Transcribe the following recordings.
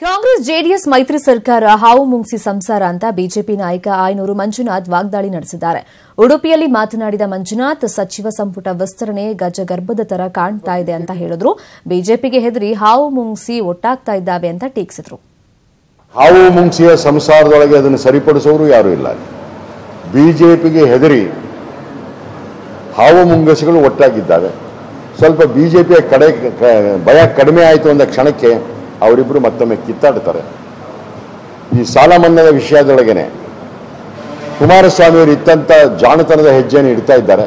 Congress JDS ಮೈತ್ರಿ ಸರ್ಕಾರ ಹಾವು ಮುಂಗ್ಸಿ ಸಂಸಾರ ಅಂತ ಬಿಜೆಪಿ ನಾಯಕ ಆಯನೂರು ಮಂಜುನಾಥ್ ವಾಗ್ದಾಳಿ ನಡೆಸಿದ್ದಾರೆ. ಉಡುಪಿಯಲ್ಲಿ ಮಾತನಾಡಿದ ಮಂಜುನಾಥ್, ಸಚಿವ ಸಂಪುಟ ವಿಸ್ತರಣೆ ಗಜಗರ್ಭದ ತರ ಕಾಣ್ತಾ ಇದೆ ಅಂತ ಹೇಳಿದ್ರು. ಬಿಜೆಪಿಗೆ ಹೆದರಿ ಹಾವು ಮುಂಗ್ಸಿ ಒಟ್ಟಾಗ್ತಾ ಇದ್ದಾವೆ ಅಂತ ಟೀಕಿಸಿದ್ರು. ಹಾವು ಮುಂಗ್ಸಿಯ ಸಂಸಾರದೊಳಗೆ ಅದನ್ನು ಸರಿಪಡಿಸೋರು ಯಾರೂ ಇಲ್ಲ. ಬಿಜೆಪಿಗೆ ಹೆದರಿ ಹಾವು ಮುಂಗಸಿಗಳು ಒಟ್ಟಾಗಿದ್ದಾವೆ. ಸ್ವಲ್ಪ ಬಿಜೆಪಿಯ ಭಯ ಕಡಿಮೆ ಆಯಿತು ಅಂದ ಕ್ಷಣಕ್ಕೆ ಅವರಿಬ್ಬರು ಮತ್ತೊಮ್ಮೆ ಕಿತ್ತಾಡ್ತಾರೆ. ಈ ಸಾಲ ಮನ್ನಾದ ವಿಷಯದೊಳಗೇನೆ ಕುಮಾರಸ್ವಾಮಿಯವರು ಇತ್ತಂತ ಜಾಣತನದ ಹೆಜ್ಜೆಯನ್ನು ಇಡ್ತಾ ಇದ್ದಾರೆ.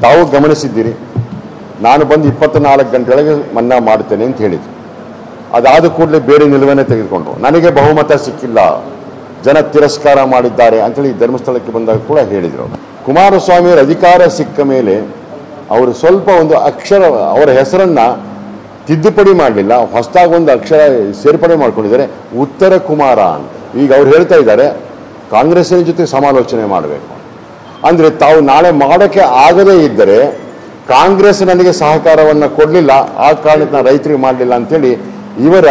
ತಾವು ಗಮನಿಸಿದ್ದೀರಿ, ನಾನು ಬಂದು 24 ಗಂಟೆಯೊಳಗೆ ಮನ್ನಾ ಮಾಡ್ತೇನೆ ಅಂತ ಹೇಳಿದ್ರು. ಅದಾದ ಕೂಡಲೇ ಬೇರೆ ನಿಲುವನ್ನೇ ತೆಗೆದುಕೊಂಡ್ರು. ನನಗೆ ಬಹುಮತ ಸಿಕ್ಕಿಲ್ಲ, ಜನ ತಿರಸ್ಕಾರ ಮಾಡಿದ್ದಾರೆ ಅಂತೇಳಿ ಧರ್ಮಸ್ಥಳಕ್ಕೆ ಬಂದಾಗ ಕೂಡ ಹೇಳಿದರು. ಕುಮಾರಸ್ವಾಮಿಯವರ ಅಧಿಕಾರ ಸಿಕ್ಕ ಮೇಲೆ ಅವರು ಸ್ವಲ್ಪ ಒಂದು ಅಕ್ಷರ ಅವರ ಹೆಸರನ್ನ ತಿದ್ದುಪಡಿ ಮಾಡಲಿಲ್ಲ, ಹೊಸದಾಗಿ ಒಂದು ಅಕ್ಷರ ಸೇರ್ಪಡೆ ಮಾಡ್ಕೊಂಡಿದ್ದಾರೆ, ಉತ್ತರ ಕುಮಾರ ಅಂತ. ಈಗ ಅವ್ರು ಹೇಳ್ತಾ ಇದ್ದಾರೆ ಕಾಂಗ್ರೆಸ್ಸಿನ ಜೊತೆ ಸಮಾಲೋಚನೆ ಮಾಡಬೇಕು ಅಂದರೆ, ತಾವು ನಾಳೆ ಮಾಡೋಕ್ಕೆ ಆಗದೇ ಇದ್ದರೆ ಕಾಂಗ್ರೆಸ್ ನನಗೆ ಸಹಕಾರವನ್ನು ಕೊಡಲಿಲ್ಲ, ಆ ಕಾರಣಕ್ಕೆ ನಾನು ರೈತರಿಗೆ ಮಾಡಲಿಲ್ಲ ಅಂತೇಳಿ ಇವರ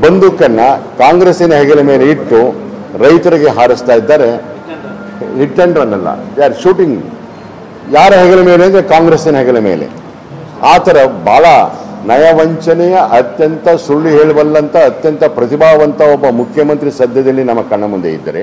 ಬಂದೂಕನ್ನು ಕಾಂಗ್ರೆಸ್ಸಿನ ಹೆಗಲ ಮೇಲೆ ಇಟ್ಟು ರೈತರಿಗೆ ಹಾರಿಸ್ತಾ ಇದ್ದಾರೆ. ಹಿಟ್ ಅಂಡ್ ರನ್ ಅಲ್ಲ, ದೇ ಆರ್ ಶೂಟಿಂಗ್. ಯಾರ ಹೆಗಲ ಮೇಲೆ ಅಂದರೆ ಕಾಂಗ್ರೆಸ್ಸಿನ ಹೆಗಲ ಮೇಲೆ. ಆ ಥರ ಭಾಳ ನಯವಂಚನೆಯ ಅತ್ಯಂತ ಸುಳ್ಳು ಹೇಳಬಲ್ಲಂಥ ಅತ್ಯಂತ ಪ್ರತಿಭಾವಂತ ಒಬ್ಬ ಮುಖ್ಯಮಂತ್ರಿ ಸದ್ಯದಲ್ಲಿ ನಮ್ಮ ಕಣ್ಣ ಮುಂದೆ ಇದ್ದರೆ